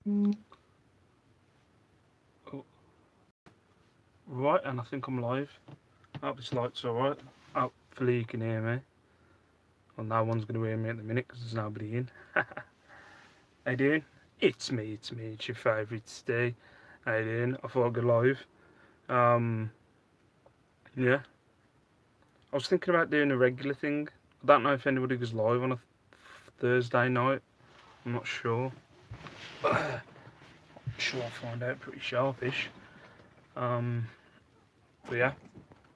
Oh, right, and I think I'm live. I hope this light's alright. Hopefully you can hear me. Well, no one's going to hear me at the minute because there's nobody in. How you doing? It's me, it's your favourite Steve. How you doing? I thought I'd go live. Yeah. I was thinking about doing a regular thing. I don't know if anybody goes live on a Thursday night. I'm not sure. Sure I'll find out pretty sharpish. But yeah,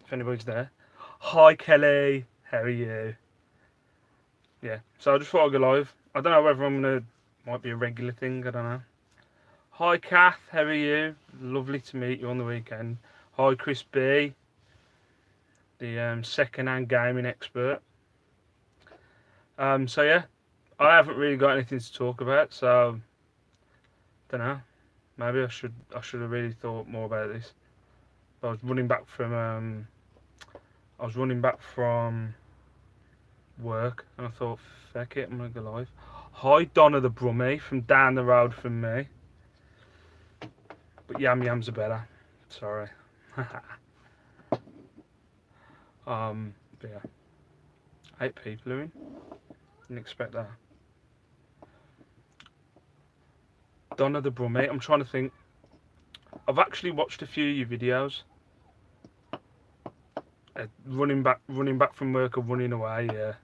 if anybody's there. Hi Kelly, how are you? Yeah, so I just thought I'd go live. I don't know whether might be a regular thing, I don't know. Hi Kath, how are you? Lovely to meet you on the weekend. Hi Chris B, the second-hand gaming expert. So yeah, I haven't really got anything to talk about, so don't know. Maybe I should have really thought more about this. But I was running back from work, and I thought, feck it, I'm gonna go live. Hi Donna the Brummie from down the road from me. But yams are better. Sorry. But yeah. 8 people are in. Didn't expect that. Donna the Brummie. I'm trying to think. I've actually watched a few of your videos. Running back from work or running away. Yeah.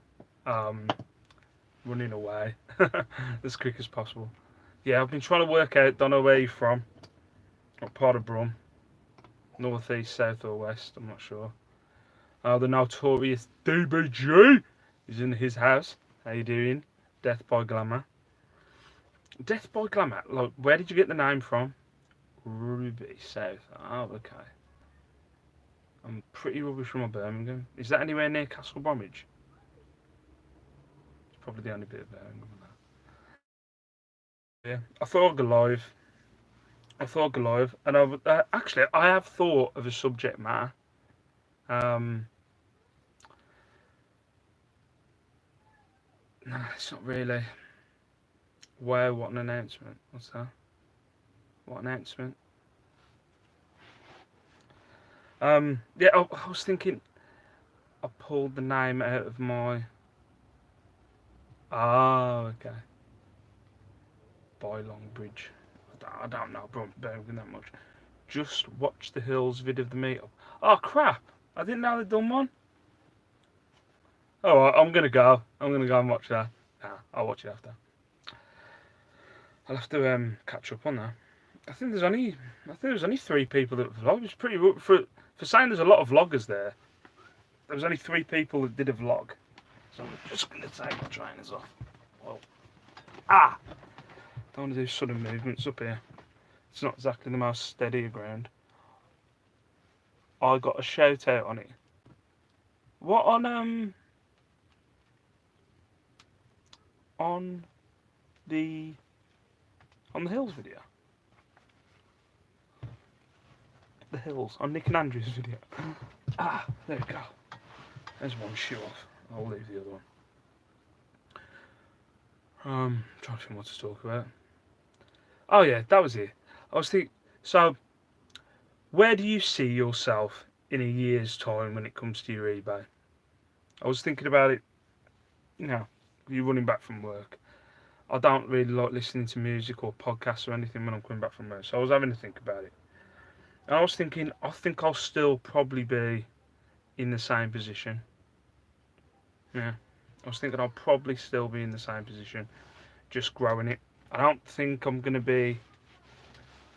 Running away as quick as possible. Yeah, I've been trying to work out. Don't know where you're from. What part of Brum? North, east, south, or west? I'm not sure. The notorious DBG is in his house. How you doing? Death by Glamour. Death by Glamour. Like, where did you get the name from? Ruby South. Oh, okay. I'm pretty rubbish from Birmingham. Is that anywhere near Castle Bromwich? It's probably the only bit of Birmingham. Yeah, I thought I'd go live. And actually I have thought of a subject matter. No, it's not really. Where? What an announcement? What's that? What announcement? Yeah, I was thinking. I pulled the name out of my. Oh, okay. By Longbridge. I don't know Birmingham that much. Just watch the Hills vid of the meetup. Oh crap! I didn't know they'd done one. Oh, I'm gonna go. I'm gonna go and watch that. Nah, I'll watch it after. I'll have to catch up on that. I think there's only 3 people that vlog. It's pretty for saying there's a lot of vloggers there. There was only 3 people that did a vlog. So I'm just gonna take my trainers off. Well, don't want to do sudden movements up here. It's not exactly the most steady ground. I got a shout out on it. What on the Hills video? The Hills on Nick and Andrew's video. There we go. There's one shoe off. I'll leave the other one. Trying to think what to talk about. Oh yeah, that was it. I was thinking. So, where do you see yourself in a year's time when it comes to your eBay? I was thinking about it. You know, you're running back from work. I don't really like listening to music or podcasts or anything when I'm coming back from work. So I was having to think about it. And I was thinking, I think I'll still probably be in the same position. Yeah. I was thinking I'll probably still be in the same position, just growing it. I don't think I'm going to be...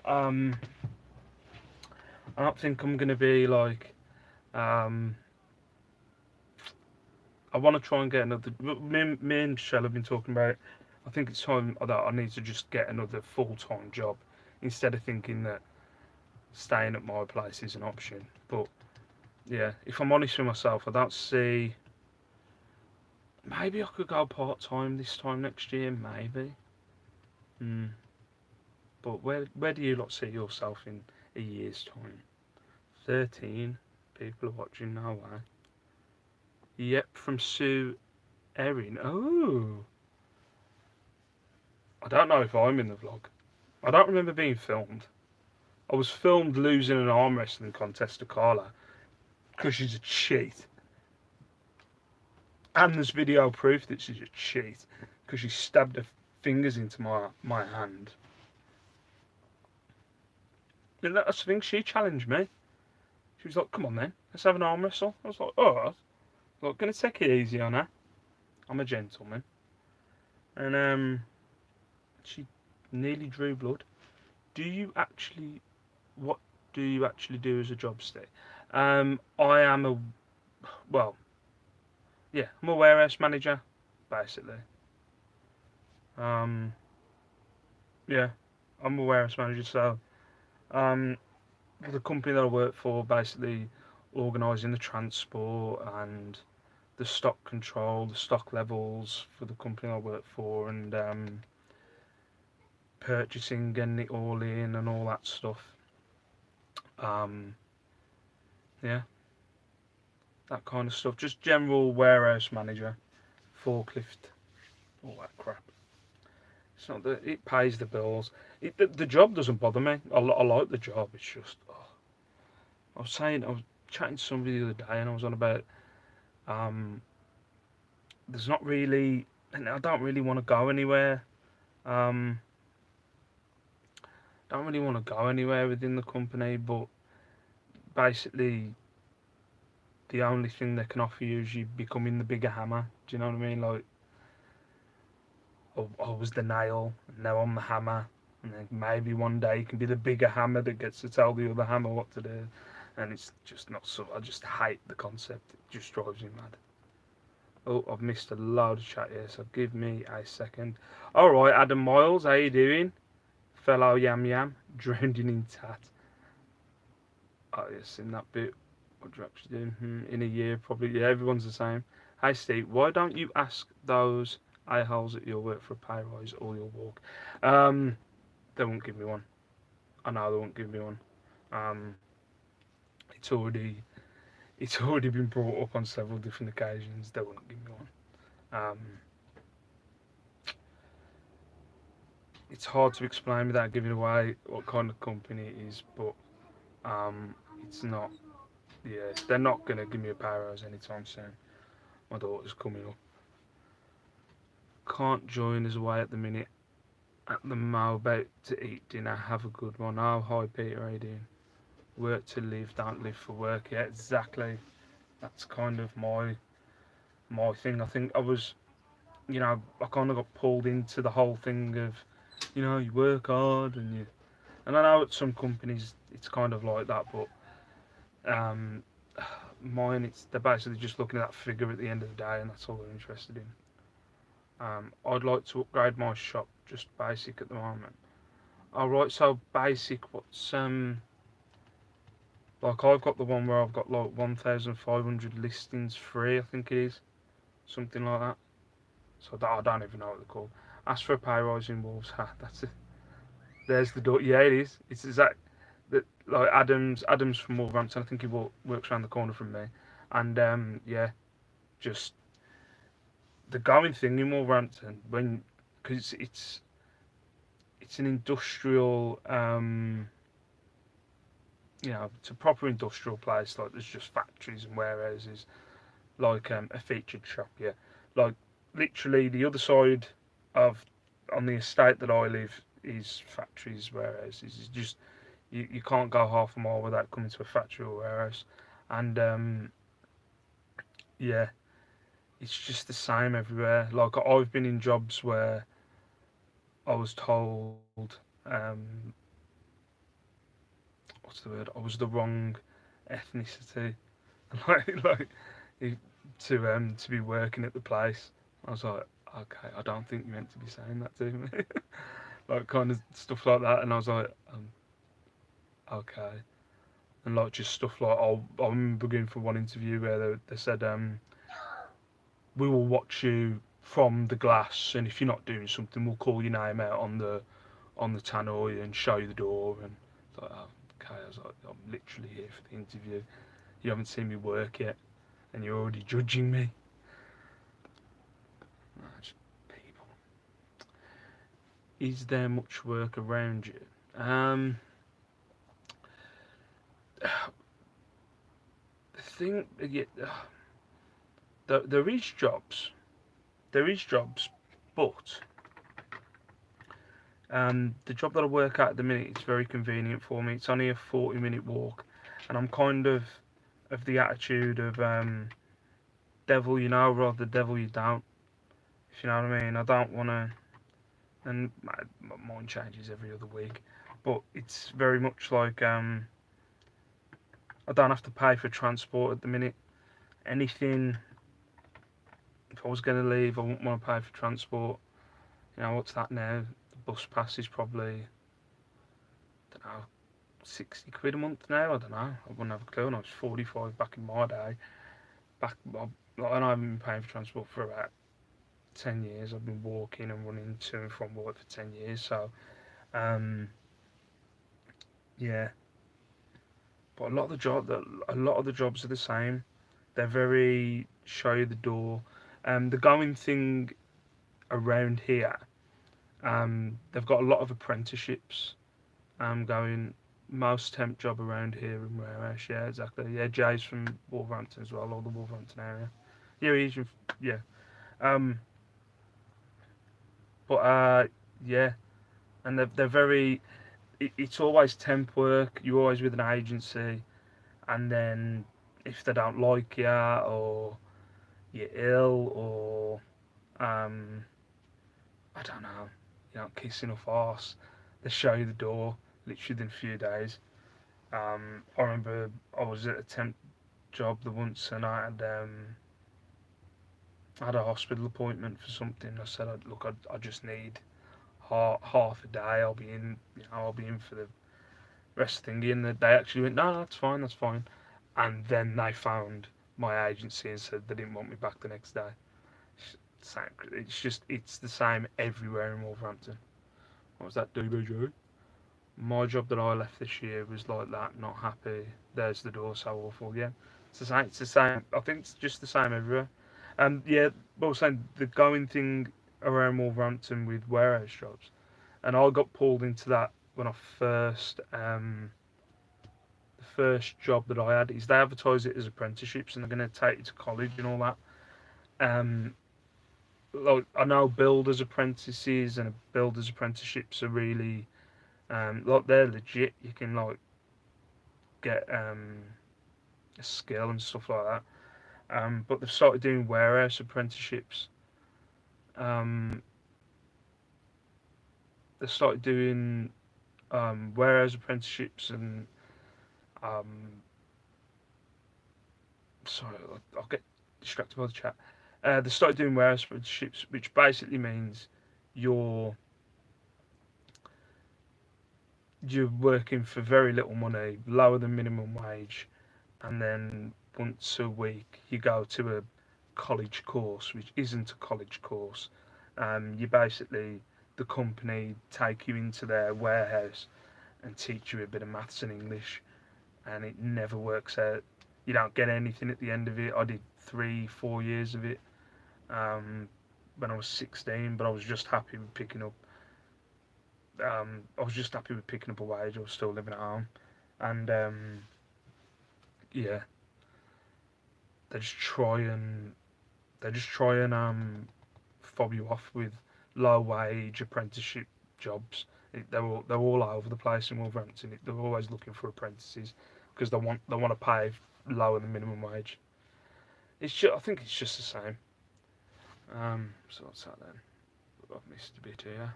I don't think I'm going to be like... I want to try and get another... Me and Michelle have been talking about it. I think it's time that I need to just get another full-time job instead of thinking that staying at my place is an option. But yeah, if I'm honest with myself, I don't see... Maybe I could go part-time this time next year, maybe. But where do you lot see yourself in a year's time? 13 people are watching, no way. Yep, from Sue Erin. Oh. I don't know if I'm in the vlog. I don't remember being filmed. I was filmed losing an arm wrestling contest to Carla because she's a cheat. And there's video proof that she's a cheat because she stabbed her fingers into my hand. And that's the thing, she challenged me. She was like, come on then, let's have an arm wrestle. I was like, oh, I'm gonna take it easy on her. I'm a gentleman. And she nearly drew blood. What do you actually do as a job, Steve? I am well, yeah, I'm a warehouse manager, basically. Um, yeah, I'm a warehouse manager, so um, for the company that I work for, basically organising the transport and the stock control, the stock levels for the company I work for, and purchasing, getting it all in, and all that stuff. Um, yeah, that kind of stuff. Just general warehouse manager, forklift, all that crap. It's not that it pays the bills. The job doesn't bother me. I like the job. It's just I was chatting to somebody the other day, and I was on about there's not really, and I don't really want to go anywhere. Um, don't really want to go anywhere within the company, but basically the only thing they can offer you is you becoming the bigger hammer. Do you know what I mean? Like I was the nail, and now I'm the hammer, and then maybe one day you can be the bigger hammer that gets to tell the other hammer what to do. And it's just not so. I just hate the concept. It just drives me mad. Oh, I've missed a load of chat here, so give me a second. All right, Adam Miles, how you doing? Fellow Yam Yam, drowning in tat. Oh, yes, in that bit. What do you actually do? In a year, probably. Yeah, everyone's the same. Hey, Steve, why don't you ask those a-holes at your work for a pay rise or you'll walk? They won't give me one. I know they won't give me one. Um, it's already it's already been brought up on several different occasions. They won't give me one. It's hard to explain without giving away what kind of company it is, but it's not. Yeah, they're not gonna give me a pay rise anytime soon. My daughter's coming up. Can't join us away at the minute. At the mo, about to eat dinner. Have a good one. Oh, hi Peter, how you doing? Work to live, don't live for work. Yeah, exactly. That's kind of my thing. I think I kind of got pulled into the whole thing of, you work hard and I know at some companies it's kind of like that, but um, mine they're basically just looking at that figure at the end of the day, and that's all they're interested in. I'd like to upgrade my shop, just basic at the moment. Alright, so basic, what's like I've got the one where I've got like 1,500 listings free, I think it is, something like that. So I don't even know what they're called. Ask for a pay rise in Wolves. Ha, that's it. There's the door. Yeah, it is. It's exact. That like Adams from Warrenton. I think he works around the corner from me. And yeah, just the going thing in Wolverhampton because it's an industrial it's a proper industrial place. Like there's just factories and warehouses, like a featured shop. Yeah, like literally the other side of on the estate that I live is factories, warehouses. It's just you can't go half a mile without coming to a factory or warehouse, and yeah, it's just the same everywhere. Like I've been in jobs where I was told, what's the word? I was the wrong ethnicity, like to be working at the place. I was like, okay, I don't think you meant to be saying that to me, like kind of stuff like that. And I was like, okay, and like just stuff like I remember going for one interview where they said, we will watch you from the glass, and if you're not doing something, we'll call your name out on the tannoy and show you the door. And I was like, oh, okay, I was like, I'm literally here for the interview. You haven't seen me work yet, and you're already judging me. Just people. is there much work around you? The thing, yeah, there is jobs. There is jobs, but the job that I work at the minute is very convenient for me. It's only a 40-minute walk, and I'm kind of the attitude of devil you know rather devil you don't. If you know what I mean. I don't want to, and my mind changes every other week, but it's very much like I don't have to pay for transport at the minute. Anything, if I was going to leave, I wouldn't want to pay for transport. You know, what's that now? The bus pass is probably, I don't know, 60 quid a month now. I don't know. I wouldn't have a clue. And I was 45 back in my day. And I haven't been paying for transport for about 10 years. I've been walking and running to and from work for 10 years. So, um, yeah. But a lot of the jobs are the same. They're very show you the door. The going thing around here, they've got a lot of apprenticeships going. Most temp job around here in warehouse, yeah, exactly. Yeah, Jay's from Wolverhampton as well, or the Wolverhampton area. Yeah, he's from, yeah. Um, but yeah, and they're very. It's always temp work. You're always with an agency, and then if they don't like you, or you're ill, or I don't know, kissing off arse, they show you the door literally within a few days. I remember I was at a temp job the once, and I had a hospital appointment for something. I said, look, I just need half a day. I'll be in, I'll be in for the rest of the thing. And they actually went, no, that's fine, that's fine. And then they found my agency and said they didn't want me back the next day. It's the same everywhere in Wolverhampton. What was that, DBJ? My job that I left this year was like that. Not happy. There's the door. So awful. Yeah, it's the same. It's the same. I think it's just the same everywhere. And yeah, but I was saying the going thing around Wolverhampton with warehouse jobs, and I got pulled into that when I the first job that I had is they advertise it as apprenticeships and they're going to take you to college and all that. Um, like I know builders apprentices and builders apprenticeships are really like they're legit. You can like get a skill and stuff like that. But they've started doing warehouse apprenticeships. Um, they started doing warehouse apprenticeships and um, sorry, I'll get distracted by the chat. They started doing warehouse apprenticeships, which basically means you're you're working for very little money, lower than minimum wage, and then once a week you go to a college course, which isn't a college course. You basically the company take you into their warehouse and teach you a bit of maths and English, and it never works out. You don't get anything at the end of it. I did 3, 4 years of it um, when I was 16, but I was just happy with picking up. I was just happy with picking up a wage. I was still living at home, and yeah, they just try and they just try and fob you off with low wage apprenticeship jobs. They're all over the place in Wolverhampton. They're always looking for apprentices because they want to pay lower than minimum wage. I think it's just the same. So what's that then? I've missed a bit here.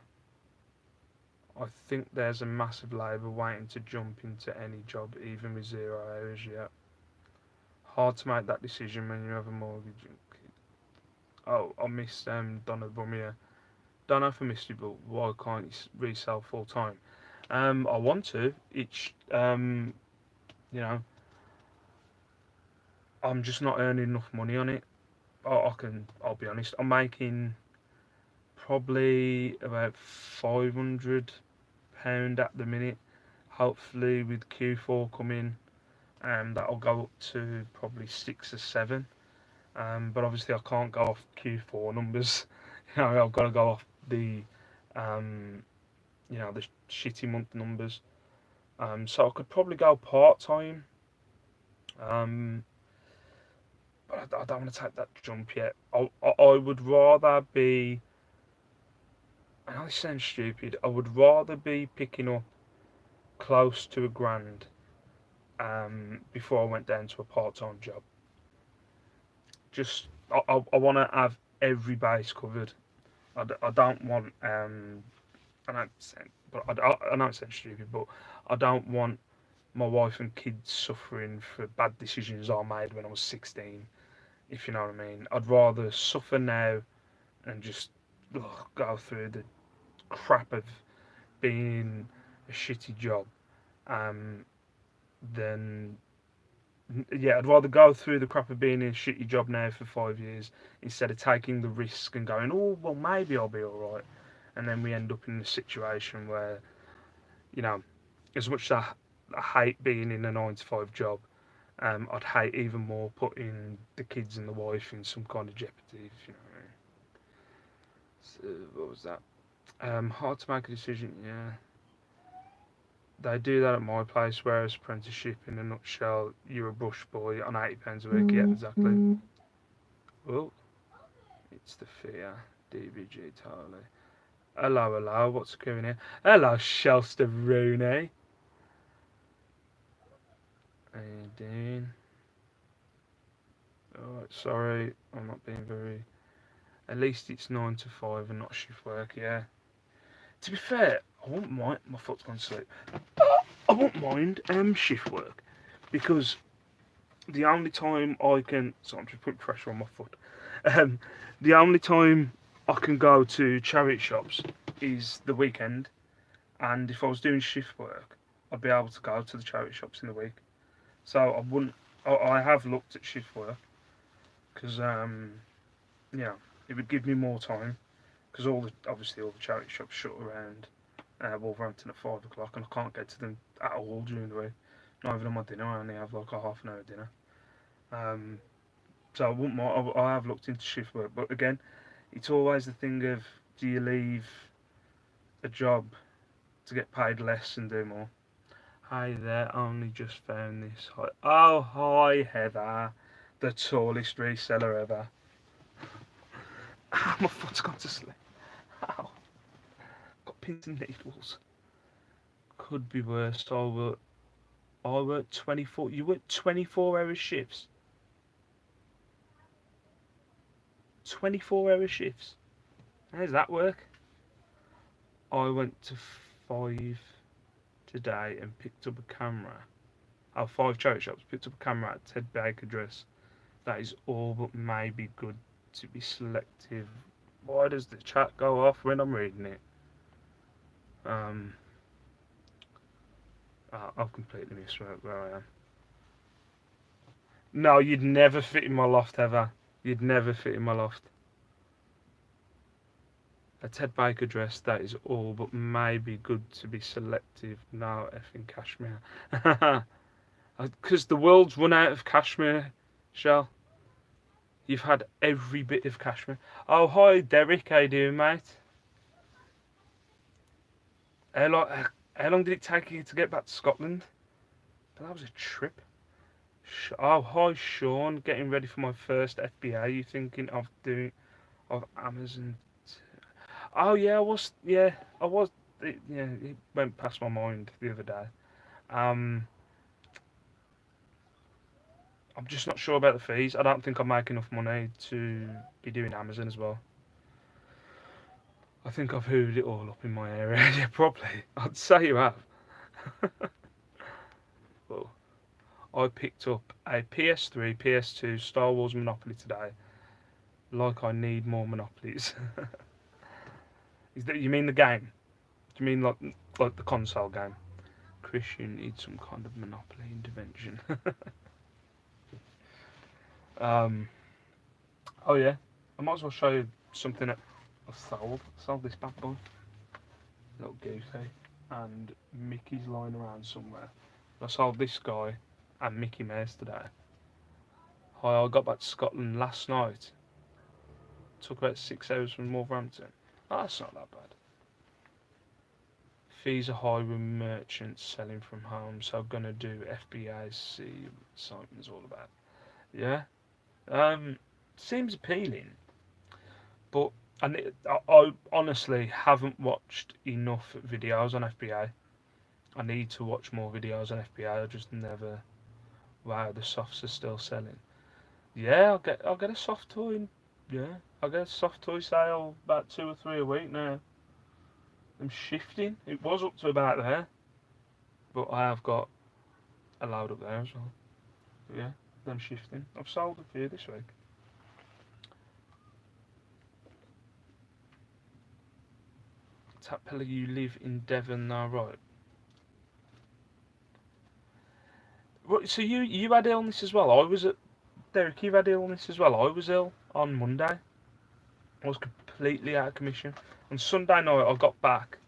I think there's a massive labour waiting to jump into any job, even with 0 hours yet. Hard to make that decision when you have a mortgage. Oh, I missed Donna Brumia. Don't know if I missed it, but why can't you resell full time? I want to. It's you know, I'm just not earning enough money on it. I'll be honest. I'm making probably about £500 at the minute. Hopefully, with Q4 coming, that'll go up to probably 6 or 7. But obviously, I can't go off Q4 numbers. I've got to go off the the shitty month numbers. So I could probably go part time. Um, but I don't want to take that jump yet. I would rather be. I know this sounds stupid. I would rather be picking up close to £1,000 before I went down to a part time job. Just I want to have every base covered. I don't want I know I know it sounds stupid, but I don't want my wife and kids suffering for bad decisions I made when I was 16. If you know what I mean, I'd rather suffer now and just go through the crap of being a shitty job, um, than yeah, I'd rather go through the crap of being in a shitty job now for 5 years instead of taking the risk and going, oh well, maybe I'll be all right, and then we end up in a situation where you know, as much as I hate being in a 9 to 5 job, I'd hate even more putting the kids and the wife in some kind of jeopardy. If you know what I mean. So what was that? Hard to make a decision. Yeah, they do that at my place. Whereas apprenticeship, in a nutshell, you're a bush boy on £80 a week. Yeah, exactly. Well, it's the fear. DBG totally. Hello, hello. What's going here? Hello, Shelster Rooney. How you doing? Alright, sorry, I'm not being very. At least it's 9 to 5 and not shift work. Yeah. To be fair, I wouldn't mind. My foot's gone to sleep. I wouldn't mind shift work because the only time I can. So I'm just putting pressure on my foot. Um, the only time I can go to charity shops is the weekend, and if I was doing shift work, I'd be able to go to the charity shops in the week. So I wouldn't. I have looked at shift work because yeah, it would give me more time because obviously all the charity shops shut around Wolverhampton at 5 o'clock, and I can't get to them at all during the week. Not even on my dinner. I only have like a half an hour dinner. Um, so I wouldn't mind. I have looked into shift work, but again, it's always the thing of, do you leave a job to get paid less and do more? Hi there, only just found this. Hi. Oh, hi Heather, the tallest reseller ever. My foot's gone to sleep. Ow. Got pins and needles. Could be worse. I work 24. You work 24-hour shifts. 24-hour shifts. How does that work? I went to 5 today and picked up a camera. Oh, 5 charity shops. Picked up a camera at Ted Baker Dress. That is all but maybe good to be selective. Why does the chat go off when I'm reading it? I've completely missed where I am. No, you'd never fit in my loft ever. You'd never fit in my loft. A Ted Baker dress, that is all but maybe good to be selective. No effing Kashmir. Because the world's run out of Kashmir, Shell. You've had every bit of Kashmir. Oh, hi Derek, how you doing, mate? How long did it take you to get back to Scotland? But that was a trip. Oh, hi Sean, getting ready for my first FBA. You thinking of doing of Amazon? Oh yeah, I was. It went past my mind the other day. Um, I'm just not sure about the fees. I don't think I make enough money to be doing Amazon as well. I think I've hoovered it all up in my area. Yeah, probably. I'd say you have. Well, I picked up a PS3, PS2 Star Wars Monopoly today. Like I need more Monopolies. You mean the game? Do you mean like the console game? Chris, you need some kind of Monopoly intervention. um. Oh yeah. I might as well show you something that I've sold. I sold this bad boy. Little goosey. And Mickey's lying around somewhere. I sold this guy and Mickey Mouse today. Hi, I got back to Scotland last night. Took about 6 hours from Wolverhampton. Oh, that's not that bad. Fees are high with merchants selling from home, so I'm gonna do FBA. See what Simon's all about. Yeah. Seems appealing, but I honestly haven't watched enough videos on FBA. I need to watch more videos on FBA. I just never. Wow, the softs are still selling. Yeah, I'll get a soft toy. Yeah, I'll get a soft toy sale about 2 or 3 a week now. I'm shifting. It was up to about there, but I have got a load up there as well. But yeah, I'm shifting. I've sold a few this week. Tapella, you live in Devon now, right? So you had illness as well. I was at Derek. You had illness as well. I was ill on Monday. I was completely out of commission. On Sunday night, I got back,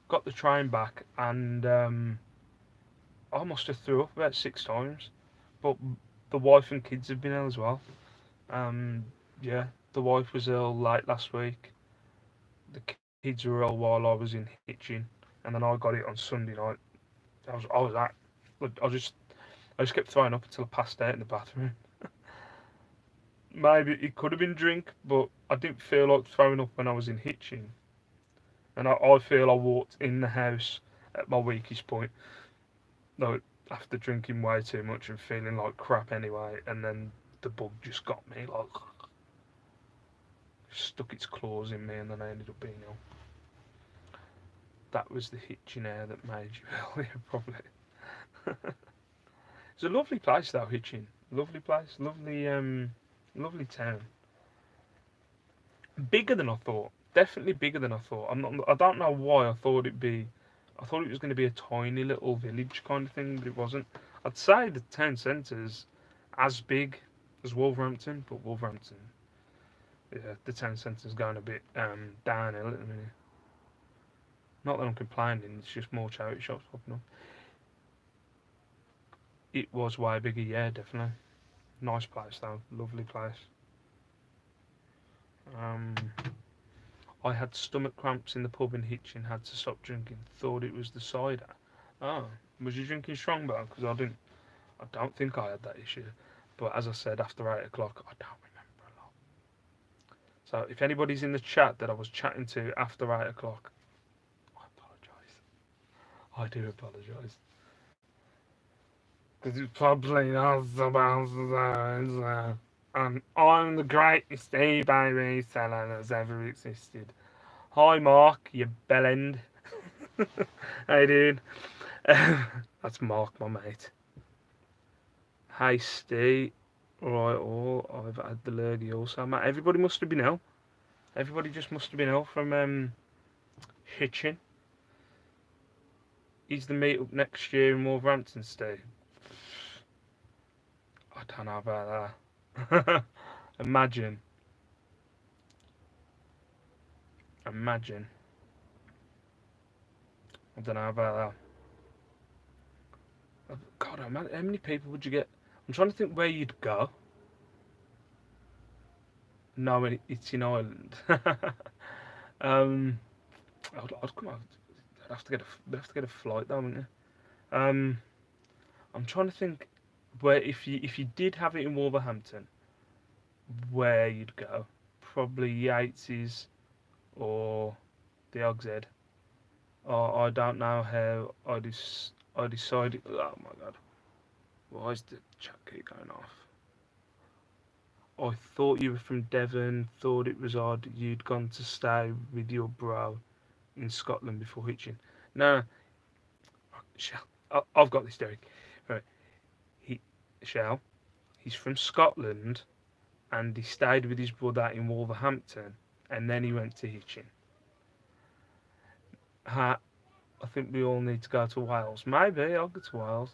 got the train back, and I must have threw up about 6 times. But the wife and kids have been ill as well. Um, yeah, the wife was ill late last week. The kids were ill while I was in Hitchin, and then I got it on Sunday night. I was at. I just kept throwing up until I passed out in the bathroom. Maybe it could have been drink, but I didn't feel like throwing up when I was in Hitchin. And I feel I walked in the house at my weakest point. Like, after drinking way too much and feeling like crap anyway, and then the bug just got me, like, stuck its claws in me, and then I ended up being ill. That was the Hitchin air that made you ill, yeah, probably. It's a lovely place though, Hitchin. Lovely place, lovely town. Bigger than I thought. Definitely bigger than I thought. I don't know why I thought it'd be. I thought it was going to be a tiny little village kind of thing, but it wasn't. I'd say the town centre's as big as Wolverhampton, but Wolverhampton, yeah, the town centre's going a bit downhill at the minute. Not that I'm complaining. It's just more charity shops popping up. It was way bigger, yeah, definitely. Nice place though, lovely place. Um, I had stomach cramps in the pub in Hitchin, had to stop drinking. Thought it was the cider. Oh, was you drinking Strongbow? Because I didn't. I don't think I had that issue. But as I said, after 8 o'clock, I don't remember a lot. So if anybody's in the chat that I was chatting to after 8 o'clock, I apologise. I do apologise. Because it's probably not about and I'm the greatest eBay reseller that's ever existed. Hi Mark, you bellend. How you doing? That's Mark, my mate. Hey Steve. Right, I've had the lurgy also, mate. Everybody must have been ill. Everybody just must have been ill from Hitchin. Is the meet up next year in Wolverhampton, Steve? I don't know about that. Imagine. I don't know about that. God, how many people would you get? I'm trying to think where you'd go. No, it's in Ireland. I'd come out. I'd have to get a flight though, wouldn't you? I'm trying to think where if you did have it in Wolverhampton, where you'd go. Probably Yates's or the Og's Head. I don't know how I decided. Oh my god, why is the chat keep going off? I thought you were from Devon. Thought it was odd you'd gone to stay with your bro in Scotland before hitching. No, Shell. I've got this, Derek. Right, he Shell. He's from Scotland, and he stayed with his brother in Wolverhampton, and then he went to Hitchin. I think we all need to go to Wales. Maybe I'll go to Wales.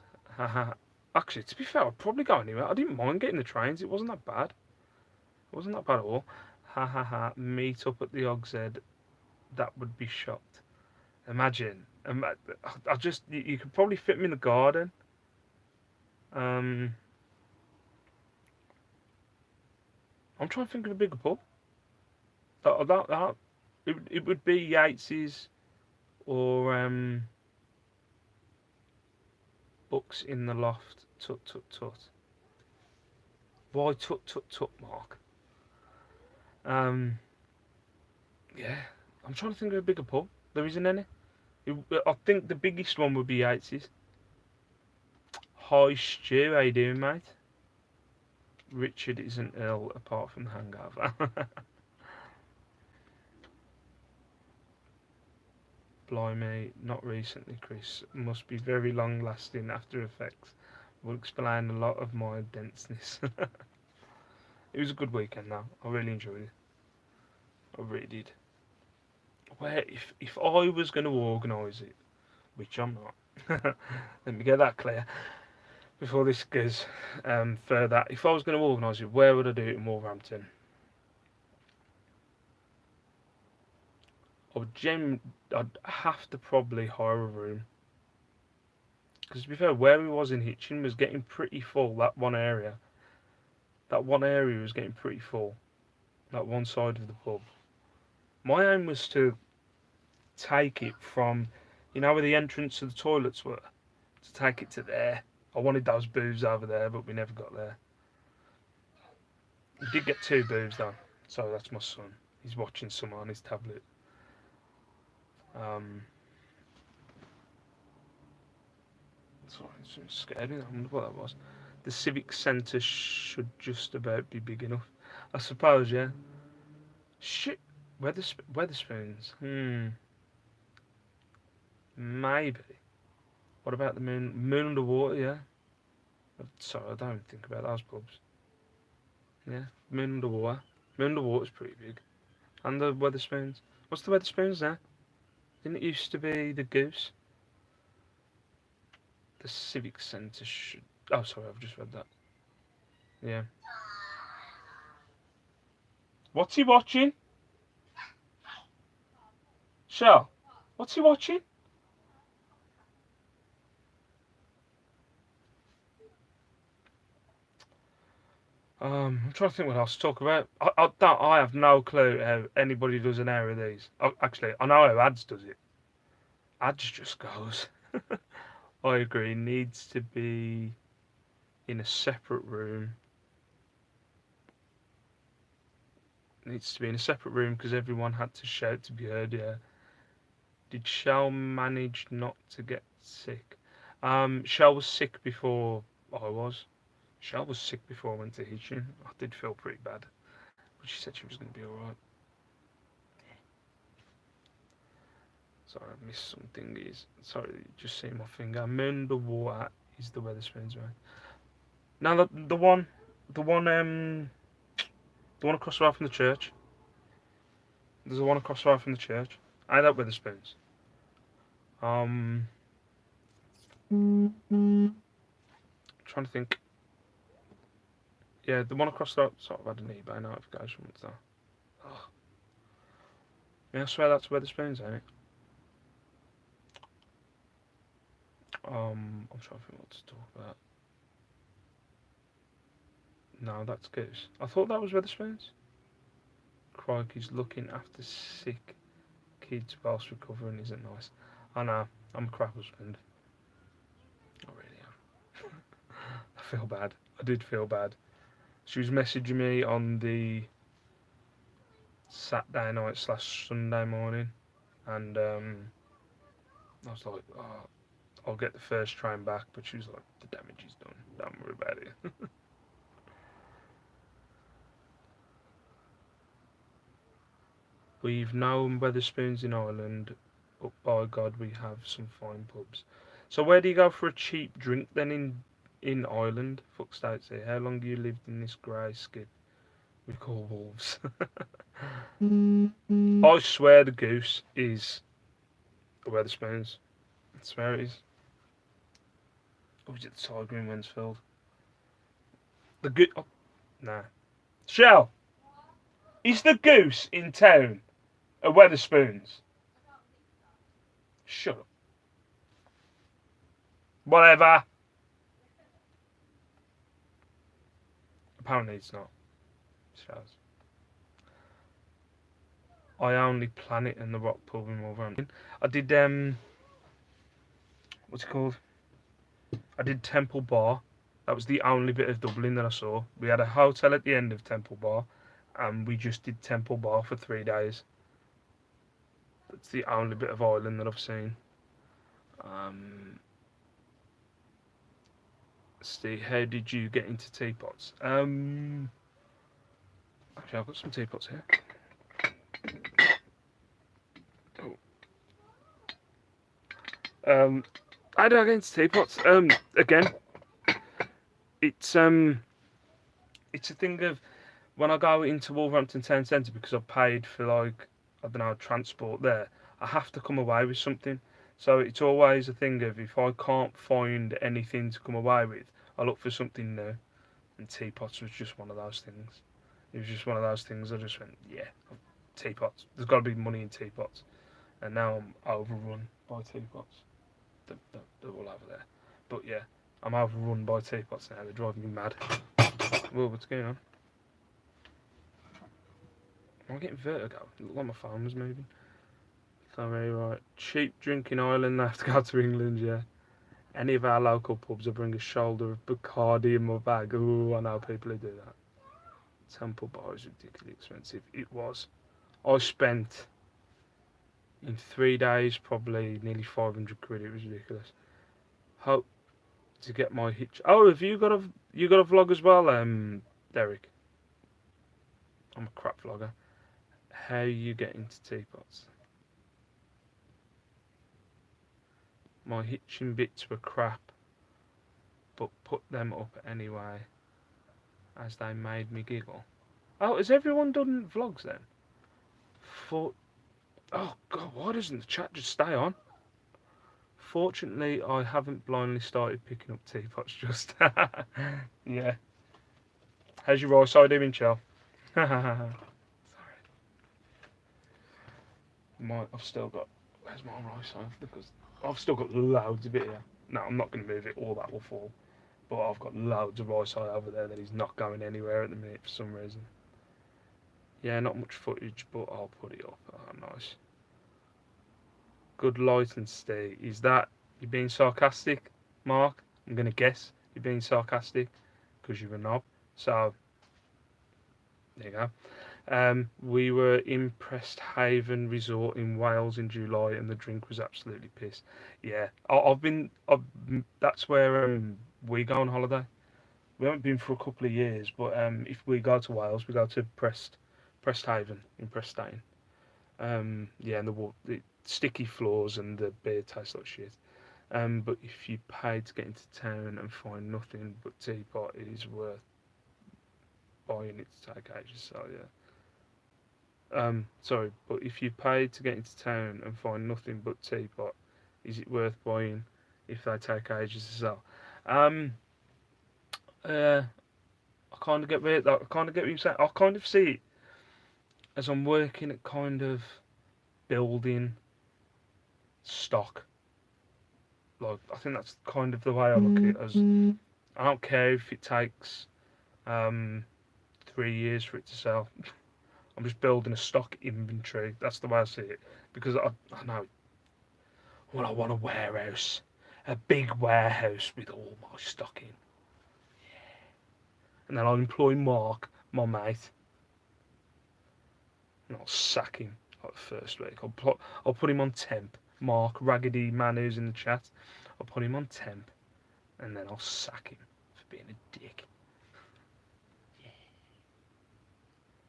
Actually, to be fair, I'd probably go anywhere. I didn't mind getting the trains. It wasn't that bad. It wasn't that bad at all. Meet up at the Og's Head. That would be shocked. Imagine. I just you could probably fit me in the garden. I'm trying to think of a bigger pub. It would be Yates's or books in the loft. Tut tut tut. Why tut tut tut, Mark? Yeah, I'm trying to think of a bigger pub. There isn't any. I think the biggest one would be Yates's. Hi Stu, how you doing, mate? Richard isn't ill apart from the hangover. Blimey, not recently, Chris. Must be very long lasting after effects. Will explain a lot of my denseness. It was a good weekend though. I really enjoyed it. I really did. Where if I was going to organise it, which I'm not, let me get that clear before this goes further. If I was going to organise it, where would I do it in Wolverhampton? I'd have to probably hire a room. Because to be fair, where we was in Hitchin was getting pretty full, that one area. That one area was getting pretty full. That one side of the pub. My aim was to take it from, where the entrance to the toilets were, to take it to there. I wanted those booths over there, but we never got there. We did get 2 booths though. So that's my son. He's watching some on his tablet. Sorry, I'm scared. I wonder what that was. The civic centre should just about be big enough. I suppose, yeah. Shit. Weatherspoons. Maybe. What about the moon? Moon underwater, yeah. Sorry, I don't think about those pubs. Yeah, moon underwater. Moon underwater's pretty big. And the Weatherspoons. What's the Weatherspoons now? Didn't it used to be the Goose? The civic centre should... Oh, sorry, I've just read that. Yeah. What's he watching? Shell, what's he watching? I'm trying to think what else to talk about. I have no clue how anybody does an hour of these. Actually, I know how Ads does it. Ads just goes. I agree. Needs to be in a separate room. Needs to be in a separate room because everyone had to shout to be heard. Yeah. Did Shell manage not to get sick? Shell was sick before I was. Shell was sick before I went to Hitchin. I did feel pretty bad, but she said she was going to be alright. Sorry, I missed some thingies. Sorry, just seeing my finger. Moon the water is the Weatherspoons, right? Now the one across the road from the church. There's the one across the road from the church. I that Weatherspoons. Trying to think. Yeah, the one across the road sort of had an eBay notification. What's that? Oh. Yeah, I swear that's Weatherspoons, ain't it? I'm trying to think what to talk about. No, that's Goose. I thought that was Weatherspoons. Crikey's looking after sick kids whilst recovering isn't nice. I know, I'm a crap husband. I really am. I feel bad. I did feel bad. She was messaging me on the Saturday night / Sunday morning, and I was like, oh, I'll get the first train back, but she was like, the damage is done. Don't worry about it. We've known Weatherspoons in Ireland, but by God, we have some fine pubs. So where do you go for a cheap drink then in Ireland? Fuck states here. How long have you lived in this grey skid we call Wolves? I swear the Goose is the Weatherspoons. I swear it is. Or is it the Tiger in Wensfield? The Goose... Oh, nah. Shell! Is the Goose in town at Weatherspoons? Shut up. Whatever. Apparently it's not. Shows. I only Planet and the Rock Pub in Wolverhampton. I did what's it called? I did Temple Bar. That was the only bit of Dublin that I saw. We had a hotel at the end of Temple Bar, and we just did Temple Bar for 3 days. That's the only bit of Ireland that I've seen. Steve, how did you get into teapots? Actually, I've got some teapots here. How did I get into teapots? Again, it's a thing of when I go into Wolverhampton town centre, because I've paid for, like, I don't know, transport there, I have to come away with something. So it's always a thing of, if I can't find anything to come away with, I look for something new. And teapots was just one of those things. It was just one of those things. I just went, yeah, teapots. There's got to be money in teapots. And now I'm overrun by teapots. They're all over there. But yeah, I'm overrun by teapots now. They're driving me mad. Whoa, what's going on? Am I getting vertigo? It looked like my phone was moving. Sorry, right. Cheap drink in Ireland. I have to go to England, yeah. Any of our local pubs, I bring a shoulder of Bacardi in my bag. Ooh, I know people who do that. Temple Bar is ridiculously expensive. It was. I spent, in 3 days, probably nearly 500 quid. It was ridiculous. Hope to get my hitch. Oh, have you got a vlog as well, Derek? I'm a crap vlogger. How you get into teapots? My hitching bits were crap, but put them up anyway, as they made me giggle. Oh, has everyone done vlogs then? Oh God, why doesn't the chat just stay on? Fortunately, I haven't blindly started picking up teapots just. Yeah. How's your right side doing, Chell? Sorry. I've still got. Where's my right side? Because I've still got loads of it here. No, I'm not going to move it. All that will fall. But I've got loads of right side over there that is not going anywhere at the minute for some reason. Yeah, not much footage, but I'll put it up. Oh, nice. Good light and stay. Is that you being sarcastic, Mark? I'm going to guess you're being sarcastic because you're a knob. So, there you go. We were in Presthaven Resort in Wales in July, and the drink was absolutely piss. Yeah, that's where we go on holiday. We haven't been for a couple of years, but if we go to Wales, we go to Presthaven in Prestane. Yeah, and the sticky floors and the beer tastes like shit. But if you pay to get into town and find nothing but teapot, it is worth buying it to take ages. So yeah. Sorry, but if you pay to get into town and find nothing but teapot, is it worth buying if they take ages to sell? I kind of get where I kind of get what you're saying. I kind of see it as I'm working at kind of building stock. Like, I think that's kind of the way I look at it. As I don't care if it takes 3 years for it to sell. I'm just building a stock inventory. That's the way I see it. Because I know, well, I want a warehouse, a big warehouse with all my stock in. Yeah. And then I'll employ Mark, my mate, and I'll sack him like the first week. I'll put him on temp. Mark, raggedy man who's in the chat, I'll put him on temp, and then I'll sack him for being a dick.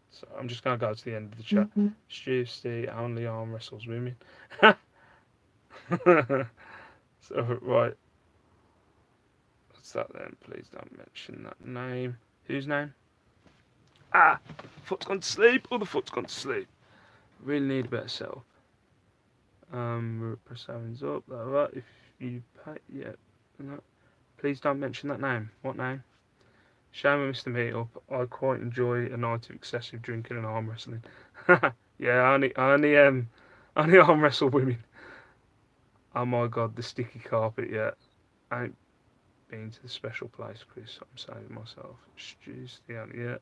So I'm just going to go to the end of the chat. Stu Steve only arm wrestles women. So, right. What's that then? Please don't mention that name. Whose name? Ah! Foot's gone to sleep. Oh, the foot's gone to sleep. Really need a better setup. Press sevens up. That. If you pay, yeah. Please don't mention that name. What name? Shame I missed the meet-up. I quite enjoy a night of excessive drinking and arm wrestling. Yeah, I only arm wrestle women. Oh my god, the sticky carpet, yeah. I ain't been to the special place, Chris. I'm saving myself. Yeah.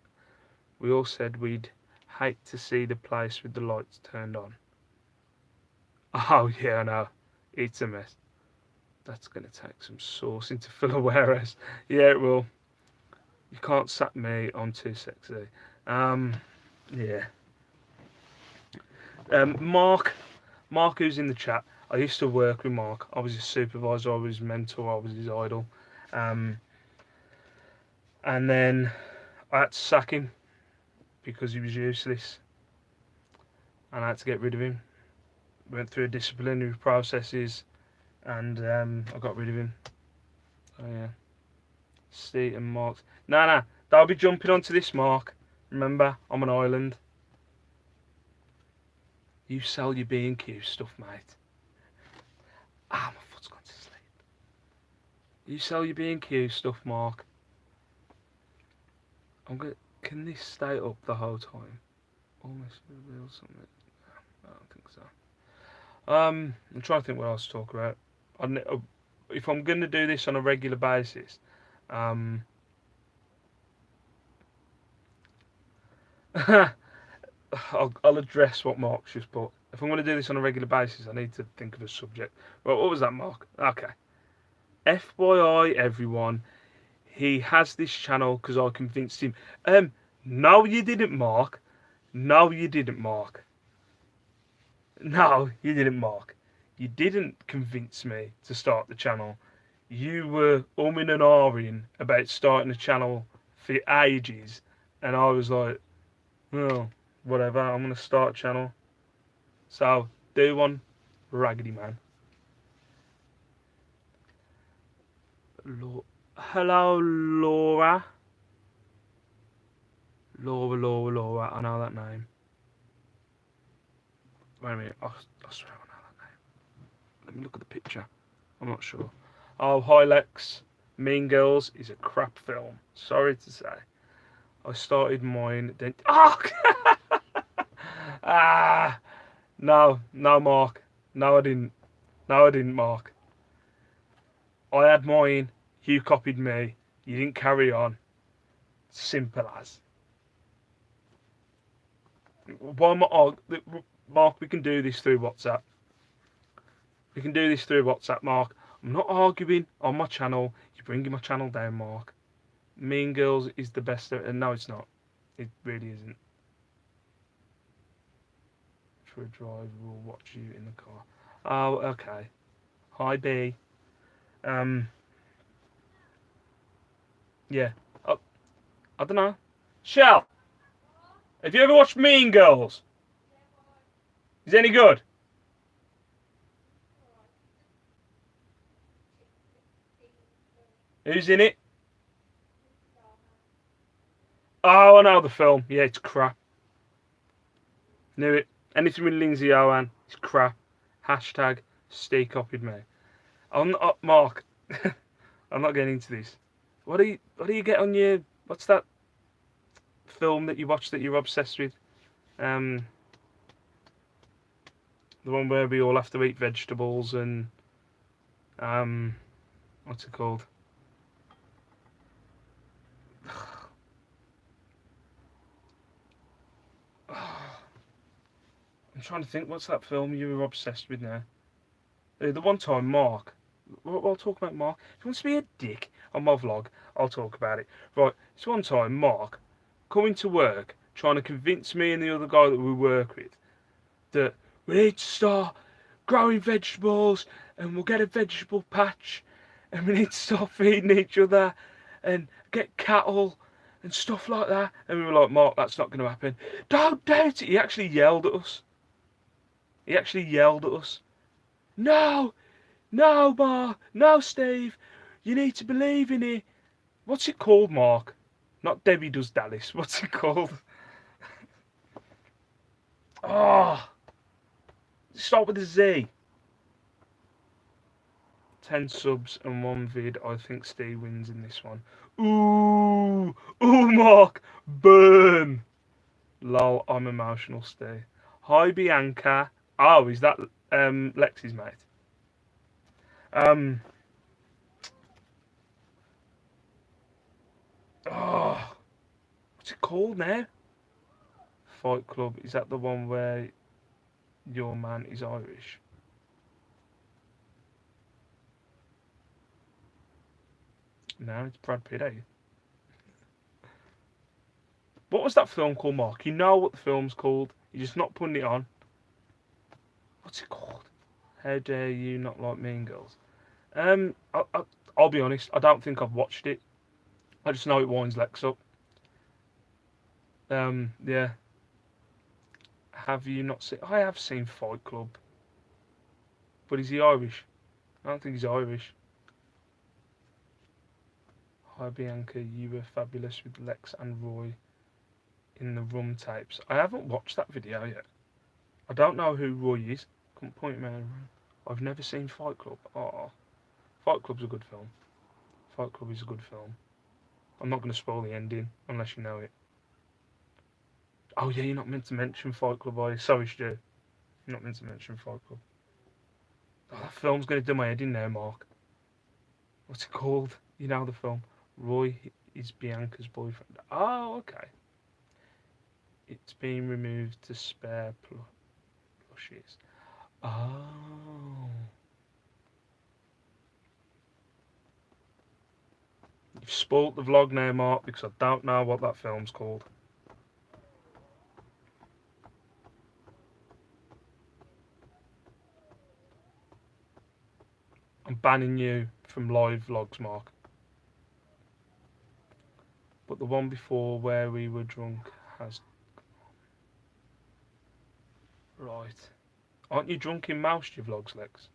We all said we'd Hate to see the place with the lights turned on. Oh yeah, I know. It's a mess. That's going to take some sourcing to fill a warehouse. Yeah, it will. You can't sack me, I'm too sexy. Yeah. Mark, who's in the chat. I used to work with Mark. I was his supervisor, I was his mentor, I was his idol. And then I had to sack him because he was useless. And I had to get rid of him. Went through disciplinary processes and I got rid of him. Oh yeah. Steve and Mark. Nah, they'll be jumping onto this, Mark. Remember, I'm an island. You sell your B&Q stuff, mate. Ah, my foot's gone to sleep. You sell your B&Q stuff, Mark. Can this stay up the whole time? Almost reveal something. No, I don't think so. I'm trying to think what else to talk about. If I'm going to do this on a regular basis, I'll address what Mark's just put. If I'm going to do this on a regular basis, I need to think of a subject. Well, what was that, Mark? Okay. FYI, everyone, he has this channel because I convinced him. No, you didn't, Mark. No, you didn't, Mark. No, you didn't, Mark. You didn't convince me to start the channel. You were umming and ahhing about starting a channel for ages, and I was like, well, whatever, I'm going to start a channel. So, do one, Raggedy Man. Hello, Laura. Laura, I know that name. Wait a minute, I swear I know that name. Let me look at the picture. I'm not sure. Oh, hi Lex. Mean Girls is a crap film. Sorry to say. I started mine, then... Oh! No, Mark. No, I didn't. No, I didn't, Mark. I had mine, you copied me, you didn't carry on. Simple as. Mark, we can do this through WhatsApp. We can do this through WhatsApp, Mark. I'm not arguing on my channel. You're bringing my channel down, Mark. Mean Girls is the best. No, it's not. It really isn't. For a drive, we'll watch you in the car. Oh, okay. Hi, B. Yeah. I don't know. Shell, have you ever watched Mean Girls? Is it any good? Who's in it? Oh, I know the film. Yeah, it's crap. Knew it. Anything with Lindsay Owen is crap. Hashtag Steve copied me. I'm not, Mark. I'm not getting into this. What do you get on your? What's that film that you watch that you're obsessed with? The one where we all have to eat vegetables and what's it called? I'm trying to think. What's that film you were obsessed with now? The one time, Mark. I'll talk about Mark. If he wants to be a dick on my vlog, I'll talk about it. Right. It's one time, Mark coming to work, trying to convince me and the other guy that we work with that we need to start growing vegetables and we'll get a vegetable patch and we need to start feeding each other and get cattle and stuff like that. And we were like, Mark, that's not going to happen. Don't doubt it. He actually yelled at us. No, Mark. No, Steve. You need to believe in it. What's it called, Mark? Not Debbie Does Dallas. What's it called? Oh, start with a Z. 10 subs and 1 vid. I think Steve wins in this one. Ooh, Mark. Burn. Lol, I'm emotional, Steve. Hi, Bianca. Oh, is that Lex's mate? Oh, what's it called now? Fight Club. Is that the one where your man is Irish? No, it's Brad Pitt, eh? What was that film called, Mark? You know what the film's called. You're just not putting it on. What's it called? How dare you not like Mean Girls? I'll be honest. I don't think I've watched it. I just know it winds Lex up. Yeah. Have you not seen? I have seen Fight Club. But is he Irish? I don't think he's Irish. Hi Bianca, you were fabulous with Lex and Roy in the rum tapes. I haven't watched that video yet. I don't know who Roy is. Couldn't point me out. I've never seen Fight Club. Oh, Fight Club's a good film. Fight Club is a good film. I'm not going to spoil the ending unless you know it. Oh yeah, you're not meant to mention Fight Club, are you? Sorry, Stu. You're not meant to mention Fight Club. Oh, that film's going to do my head in now, Mark. What's it called? You know the film. Roy is Bianca's boyfriend. Oh, okay. It's been removed to spare plushies. Oh. You've spoilt the vlog now, Mark, because I don't know what that film's called. I'm banning you from live vlogs, Mark. But the one before where we were drunk has... Right. Aren't you drunk in most of your vlogs, Lex?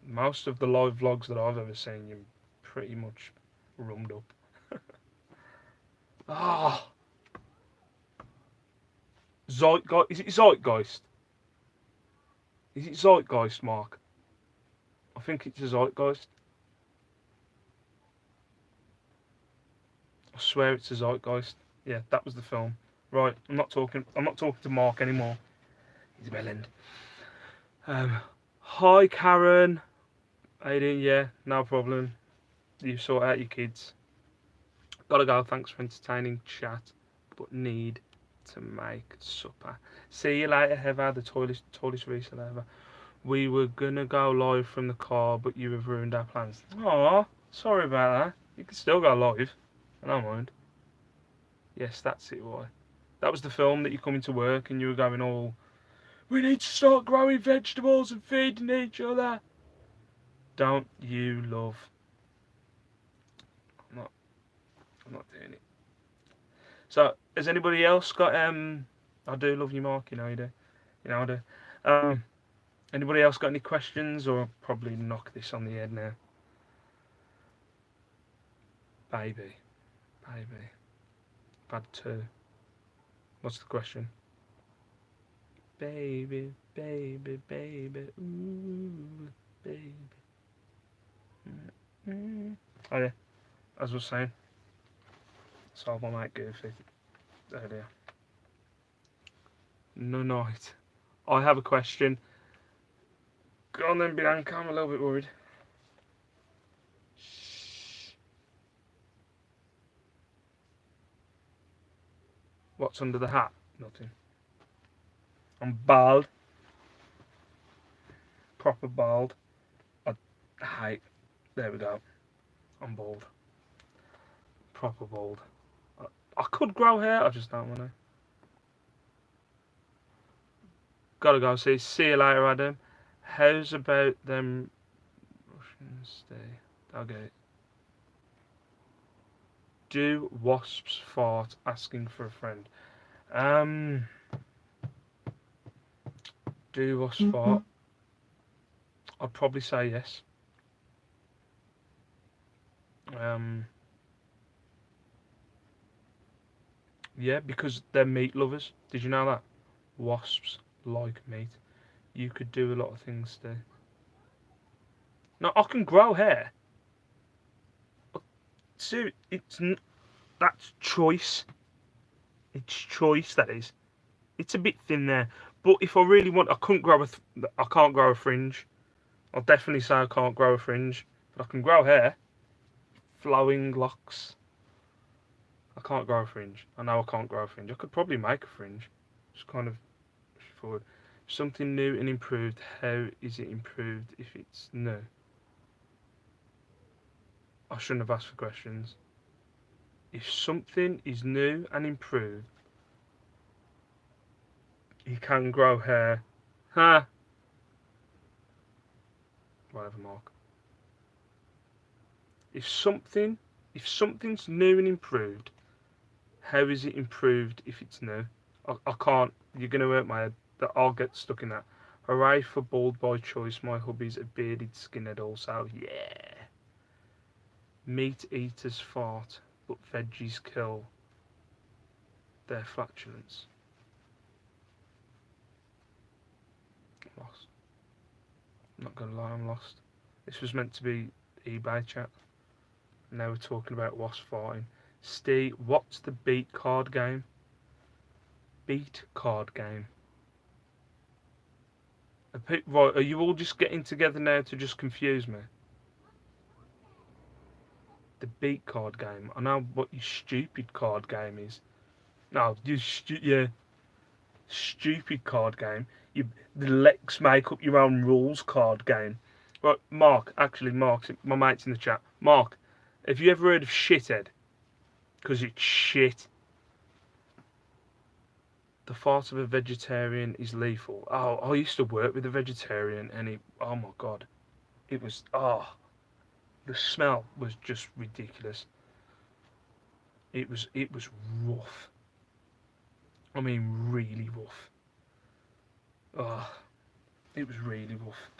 Most of the live vlogs that I've ever seen, you're pretty much rummed up. Ah! Zeitgeist. Is it Zeitgeist? Is it Zeitgeist, Mark? I think it's a Zeitgeist. I swear it's a Zeitgeist. Yeah, that was the film. Right, I'm not talking to Mark anymore. He's a bellend. Hi Karen. How you doing? Yeah, no problem. You sort out your kids. Gotta go, thanks for entertaining chat, but need to make supper. See you later, Heather, the tallest reseller ever. We were gonna go live from the car, but you have ruined our plans. Aw, sorry about that. You can still go live. I don't mind. Yes, that's it, why. That was the film that you come into work and you were going all, we need to start growing vegetables and feeding each other. Don't you love? I'm not doing it. So, has anybody else got I do love you, Mark. You know you do. You know I do. Anybody else got any questions, or I'll probably knock this on the head now? Baby. Bad 2. What's the question? Baby, ooh, baby. Oh yeah, as I was saying, solve my mate Goofy. Oh dear. No night. I have a question. Go on then, Bianca, I'm a little bit worried. What's under the hat? Nothing. I'm bald. Proper bald. I hate. There we go. I'm bald. Proper bald. I could grow hair, I just don't want to. Gotta go. See you later, Adam. How's about them Russians stay? Okay. Do wasps fart asking for a friend? Do wasps fart? I'd probably say yes. Yeah, because they're meat lovers. Did you know that? Wasps like meat. You could do a lot of things there. Now, I can grow hair. So that's choice. It's choice, that is. It's a bit thin there. But if I really want, I can't grow a fringe. I'll definitely say I can't grow a fringe. But I can grow hair. Flowing locks. I can't grow a fringe. I know I can't grow a fringe. I could probably make a fringe. Just kind of forward. Something new and improved. How is it improved if it's new? I shouldn't have asked for questions. If something is new and improved, you can grow hair. Ha! Whatever, Mark. If something's new and improved, how is it improved if it's new? I can't. You're gonna hurt my head. That I'll get stuck in that. Hooray for bald by choice. My hubby's a bearded skinhead also. Yeah. Meat eaters fart, but veggies kill their flatulence. I'm lost. I'm not gonna lie, I'm lost. This was meant to be eBay chat. Now we're talking about wasp farting. Steve, what's the beat card game? Beat card game. Right, are you all just getting together now to just confuse me? The beat card game. I know what your stupid card game is. No, yeah, stupid card game. The Lex make up your own rules card game. Right, Mark. Actually, Mark, my mate's in the chat. Mark, have you ever heard of shithead? Because it's shit. The fart of a vegetarian is lethal. Oh, I used to work with a vegetarian, and oh my god, it was the smell was just ridiculous. It was rough. I mean, really rough. Oh, it was really rough.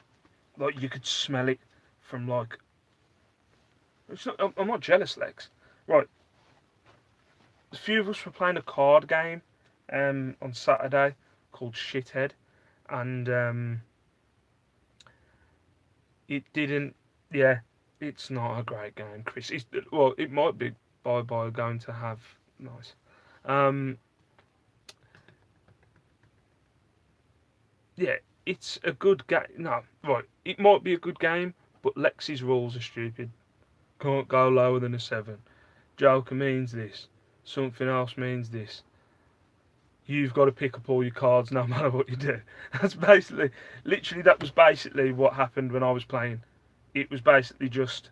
Like you could smell it from like. It's not, I'm not jealous, Lex. Right, a few of us were playing a card game on Saturday called Shithead, and it didn't. Yeah, it's not a great game, Chris. Well, it might be by going to have nice. Um, yeah, it's a good game. No, right, it might be a good game, but Lexi's rules are stupid. Can't go lower than a 7. Joker means this. Something else means this. You've got to pick up all your cards no matter what you do. That's basically, literally, that was basically what happened when I was playing. It was basically just,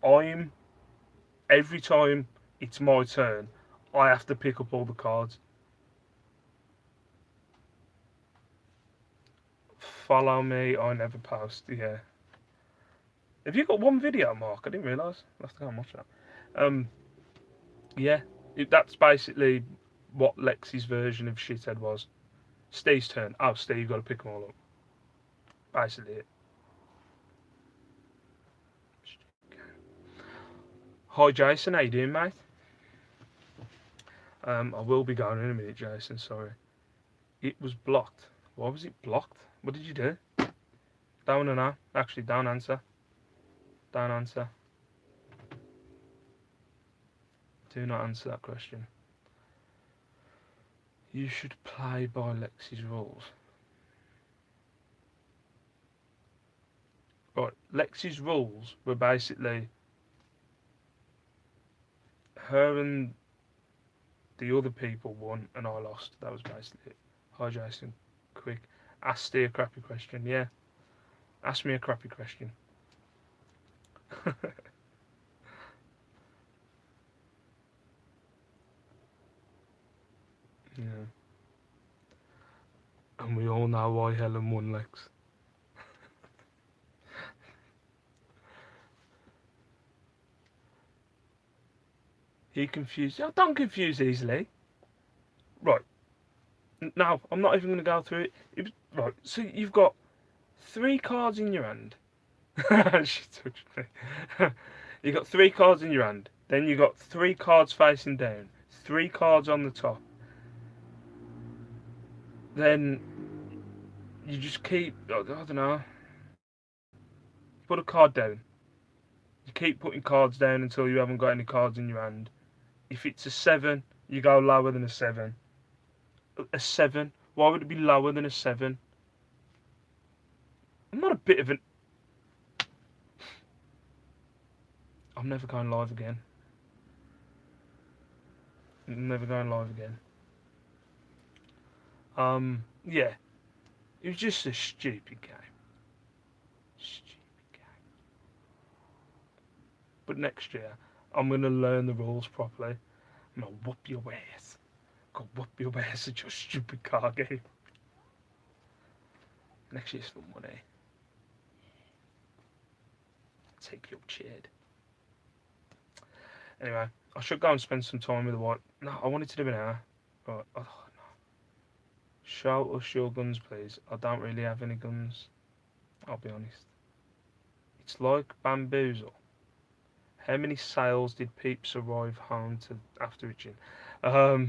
every time it's my turn, I have to pick up all the cards. Follow me, I never post, yeah. Have you got one video, Mark? I didn't realise. I'll have to go and watch that. Yeah, that's basically what Lexi's version of shithead was. Steve's turn. Oh, Steve, you've got to pick them all up. Basically it. Hi, Jason. How you doing, mate? I will be going in a minute, Jason. Sorry. It was blocked. Why was it blocked? What did you do? Don't know. Actually, don't answer. Don't answer. Do not answer that question. You should play by Lexi's rules. Right, Lexi's rules were basically her and the other people won and I lost. That was basically it. Hi, Jason. Quick. Ask Steve a crappy question. Yeah. Ask me a crappy question. Yeah. And we all know why Helen won, Lex. He confused. Oh, don't confuse easily. Right. No, I'm not even going to go through it. Right. So you've got 3 cards in your hand. She touched me. You got 3 cards in your hand. Then you got 3 cards facing down. 3 cards on the top. Then you just keep. I don't know. Put a card down. You keep putting cards down until you haven't got any cards in your hand. If it's a 7, you go lower than a 7. A 7? Why would it be lower than a 7? I'm not a bit of an. I'm never going live again. Never going live again. Yeah. It was just a stupid game. Stupid game. But next year, I'm going to learn the rules properly. I'm going to whoop your ass. Go whoop your ass at your stupid car game. Next year's for money. Take your chid. Anyway, I should go and spend some time with the white. No, I wanted to do an hour. Right. Oh, no. Show us your guns, please. I don't really have any guns. I'll be honest. It's like bamboozle. How many sales did Peeps arrive home to after itching? I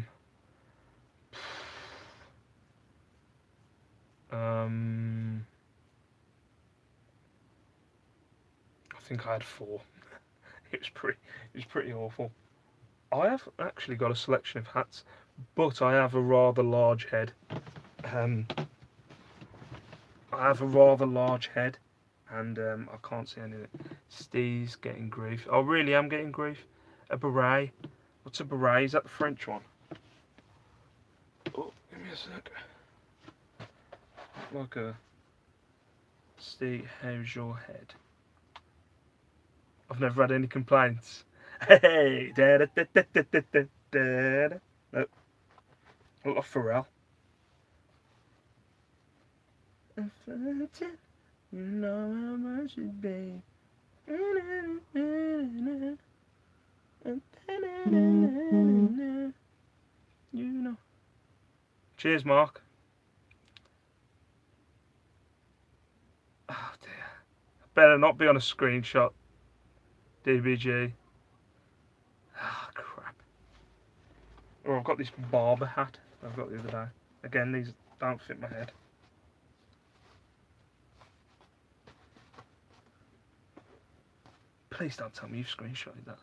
think I had 4. It was pretty awful. I have actually got a selection of hats, but I have a rather large head. I have a rather large head, and I can't see anything. Steve's getting grief. I really am getting grief. A beret. What's a beret? Is that the French one? Oh, give me a sec. Like a... Steve, how's your head? I've never had any complaints. Hey! Da da da da da da da da. Look. Look like Pharrell. You know how much it be. You know. Cheers, Mark. Oh dear. Better not be on a screenshot. DBG. Ah, crap. Oh, I've got this barber hat I've got the other day. Again, these don't fit my head. Please don't tell me you've screenshotted that.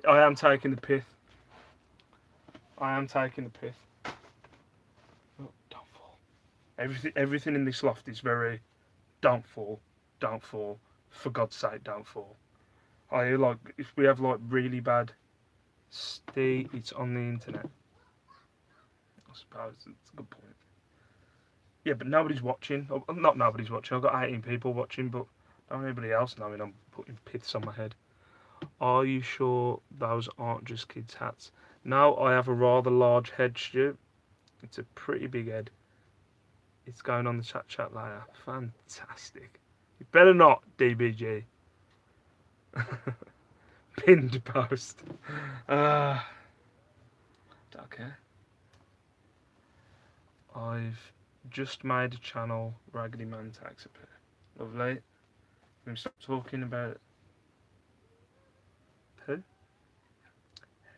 I am taking the pith. I am taking the pith. Oh, don't fall. Everything in this loft is very don't fall, don't fall. For God's sake, don't fall. I like if we have like really bad it's on the internet. I suppose it's a good point. Yeah, but nobody's watching. Oh, not nobody's watching. I've got 18 people watching, but don't anybody else knowing I'm putting piths on my head. Are you sure those aren't just kids' hats? No, I have a rather large head, Stu. It's a pretty big head. It's going on the chat later. Fantastic. You better not, DBG. Pinned post. Okay. I've just made a channel, Raggedy Man Takes a Poo. Lovely. I'm going to stop talking about poo.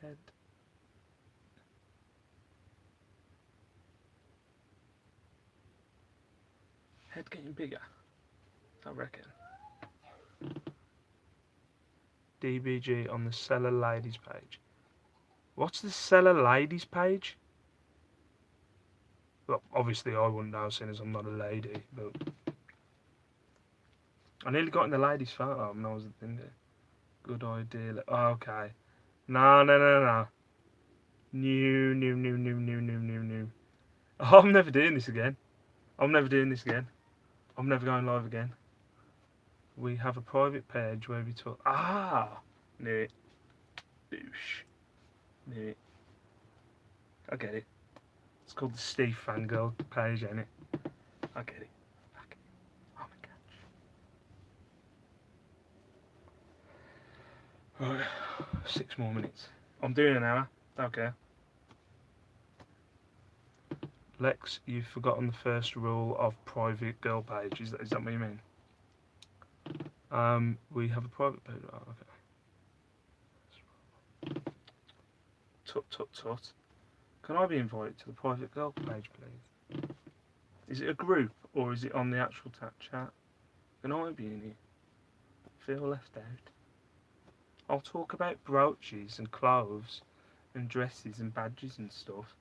Head. Head getting bigger, I reckon. DBG on the Cellar ladies page. What's the Cellar ladies page? Well, obviously I wouldn't know, seeing as I'm not a lady, but I nearly got in the ladies' photo when I was in there. Good idea. Oh, okay. No. New. Oh, I'm never doing this again. I'm never going live again. We have a private page where we talk. Ah! Knew it. Boosh. Knew it. I get it. It's called the Steve Fangirl page, ain't it? I get it. Oh my god. Right. 6 more minutes. I'm doing an hour. Okay. Lex, you've forgotten the first rule of private girl page. Is that what you mean? We have a private page. Oh, okay. Tut. Can I be invited to the private girl page, please? Is it a group or is it on the actual chat? Can I be in it? Feel left out. I'll talk about brooches and clothes and dresses and badges and stuff.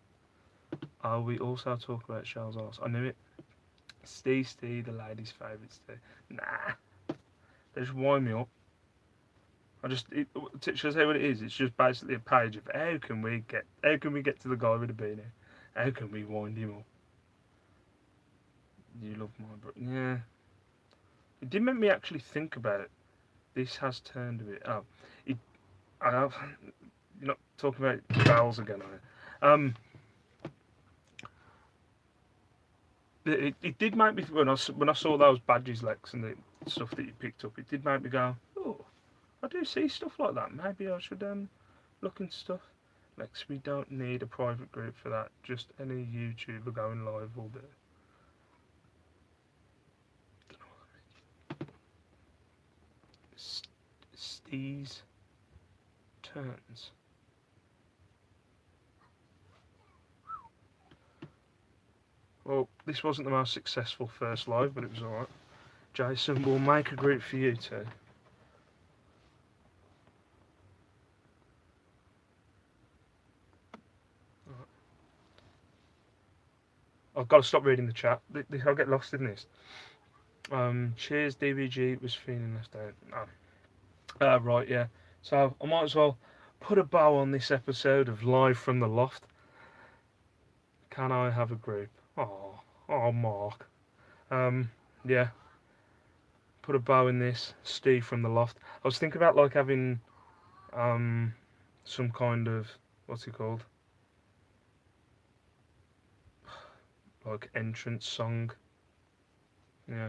We also talk about Shell's arse. I knew it. Steve, the ladies' favourite Steve. Nah. They just wind me up. Should I say what it is? It's just basically a page of how can we get to the guy with the beanie? How can we wind him up? You love my brother. Yeah. It did make me actually think about it. This has turned a bit. Oh, it. I have. You're not talking about vowels again, are you? It did make me when I saw those badges, Lex, and the stuff that you picked up. It did make me go, oh, I do see stuff like that. Maybe I should look into stuff. Lex, we don't need a private group for that. Just any YouTuber going live will do. Don't know what that means. Steez turns. Well, this wasn't the most successful first live, but it was alright. Jason, we'll make a group for you too. Right. I've got to stop reading the chat. I'll get lost in this. Cheers, DBG was feeling left out. Oh. Right, yeah. So I might as well put a bow on this episode of Live from the Loft. Can I have a group? Oh, Mark. Yeah. Put a bow in this. Steve from the Loft. I was thinking about like having some kind of, what's it called? Like entrance song. Yeah.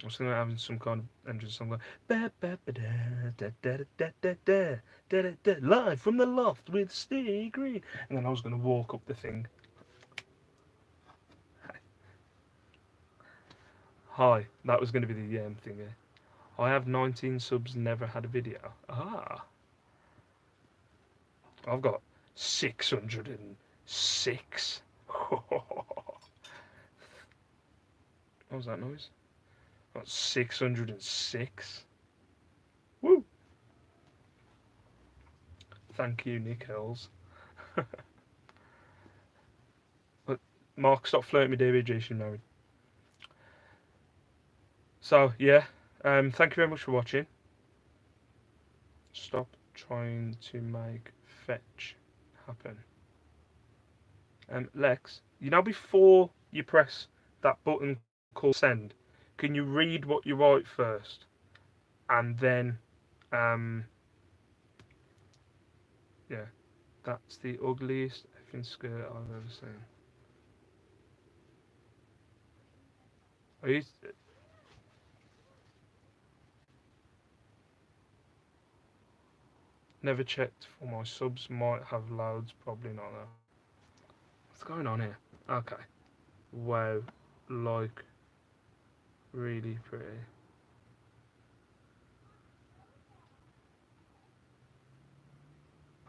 I was thinking about having some kind of entrance song like Live from the Loft with Steve Green, and then I was going to walk up the thing. Hi, that was going to be the thing. I have 19 subs, never had a video. I've got 606. What was that noise? Got 606. Woo! Thank you, Nick Hills. But Mark, stop flirting with DBG, she's married. So yeah, thank you very much for watching. Stop trying to make fetch happen. Lex, you know before you press that button called send, can you read what you write first? And then, yeah, that's the ugliest effing skirt I've ever seen. Are you... Never checked for my subs, might have loads, probably not though. What's going on here? Okay. Wow. Like, really pretty.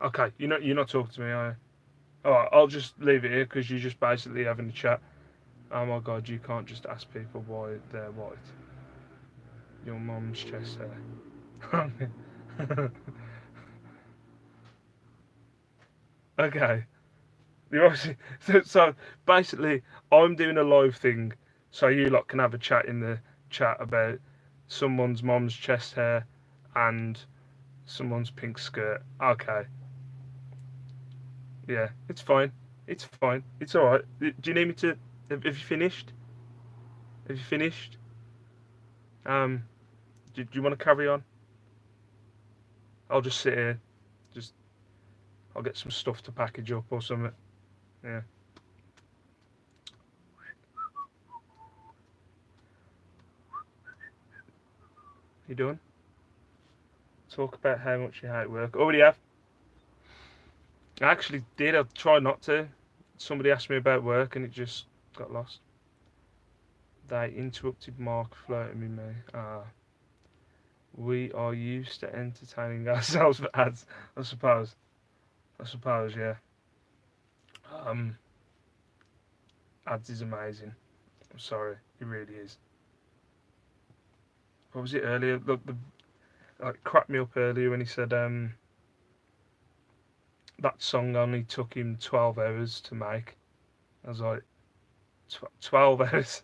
Okay, you're not talking to me, are you? Alright, I'll just leave it here because you're just basically having a chat. Oh my god, you can't just ask people why they're white. Your mum's chest hair. Okay. You're obviously, so basically, I'm doing a live thing, so you lot can have a chat in the chat about someone's mum's chest hair and someone's pink skirt. Okay. Yeah, it's fine. It's fine. It's alright. Do you need me to... Have you finished? Have you finished? Do you want to carry on? I'll just sit here. I'll get some stuff to package up or something. Yeah. You doing? Talk about how much you hate work. Already have. I actually did. I tried not to. Somebody asked me about work and it just got lost. They interrupted Mark flirting with me. We are used to entertaining ourselves for ads, I suppose. Yeah. Ads is amazing. I'm sorry, it really is. What was it earlier? Look, like cracked me up earlier when he said that song only took him 12 hours to make. I was like, 12 hours?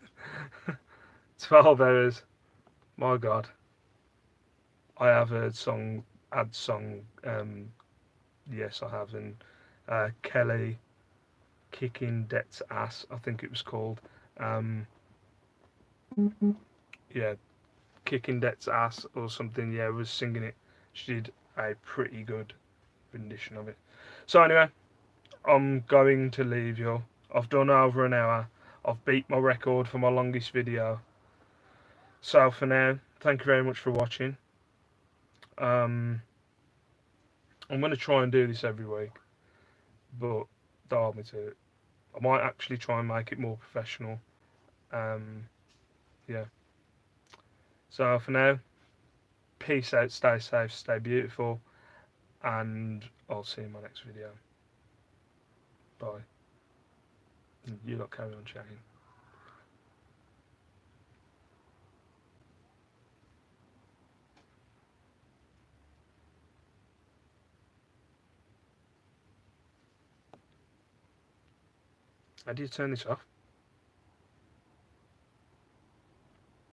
12 hours? My God. I have heard ad song. Yes, I have. And Kelly Kicking Dett's Ass, I think it was called. Um, yeah, Kicking Dett's Ass or something. Yeah, was singing it. She did a pretty good rendition of it. So anyway, I'm going to leave you. I've done over an hour. I've beat my record for my longest video. So for now, thank you very much for watching. I'm going to try and do this every week, but don't hold me to it. I might actually try and make it more professional. Yeah. So for now, peace out, stay safe, stay beautiful, and I'll see you in my next video. Bye. You lot carry on chatting. How do you turn this off?